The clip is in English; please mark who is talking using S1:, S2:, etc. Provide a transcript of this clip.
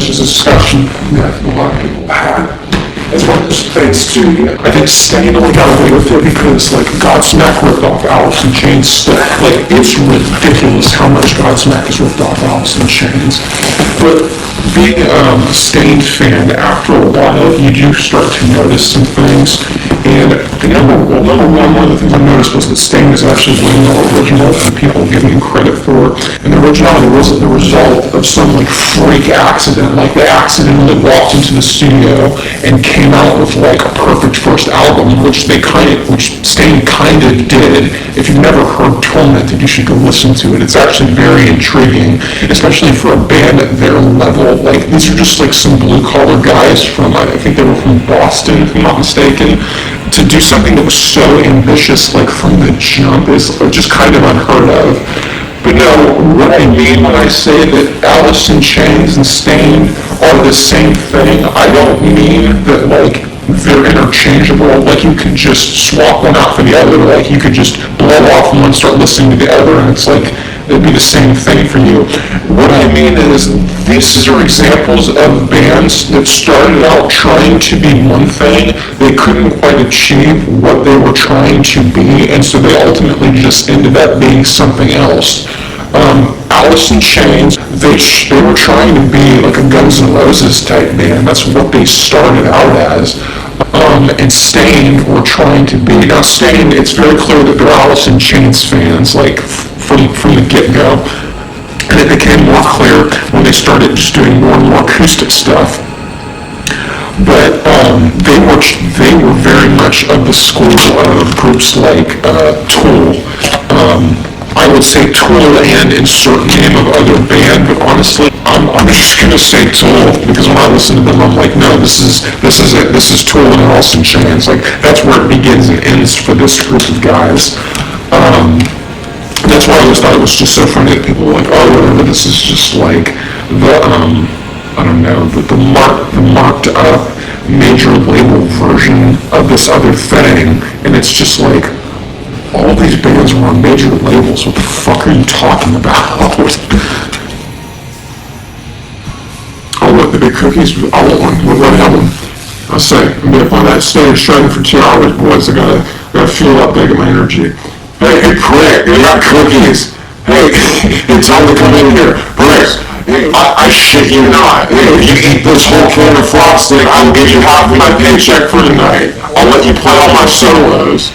S1: which is a discussion that a lot of people had. It's one of those things too. I think Stain only got away with it because Godsmack ripped off Alice in Chains stuff. It's ridiculous how much Godsmack has ripped off Alice in Chains. But being a Stain fan, after a while, you do start to notice some things. And number one of the things I noticed was that Stain is actually way more original than people give him credit for. And the originality wasn't the result of some freak accident, they accidentally walked into the studio and came out with a perfect first album, which Stain kind of did. If you've never heard Tormented, you should go listen to it. It's actually very intriguing, especially for a band at their level. These are just some blue-collar guys from, I think they were from Boston, if I'm not mistaken. To do something that was so ambitious, from the jump, is just kind of unheard of. But no, what I mean when I say that Alice in Chains and Stain are the same thing, I don't mean that they're interchangeable, you can just swap one out for the other, you could just blow off one, start listening to the other, and it's it'd be the same thing for you. What I mean is, these are examples of bands that started out trying to be one thing, they couldn't quite achieve what they were trying to be, and so they ultimately just ended up being something else. Alice in Chains, they were trying to be a Guns N' Roses type band. That's what they started out as. And Stain were trying to be. Now Stain, it's very clear that they're Alice in Chains fans, from the get-go. And it became more clear when they started just doing more and more acoustic stuff. But they were very much of the school of groups like Tool. I would say Tool and insert name of other band, but honestly, I'm just gonna say Tool because when I listen to them, I'm no, this is it. This is Tool and Alice in Chains. That's where it begins and ends for this group of guys. That's why I always thought it was just so funny that people were oh, whatever. This is just the I don't know, the marked up major label version of this other thing, and it's just all these bands were on major labels. What the fuck are you talking about? Oh, look, the big cookies. I want one. What album? I say, I'm up on that stage shredding for 2 hours, boys. I gotta fuel up, get my energy. Hey, prick, you got cookies. Hey, it's time to come in here. Pricks, I shit you not. If you eat this whole can of frosting, I'll give you half of my paycheck for tonight. I'll let you play all my solos.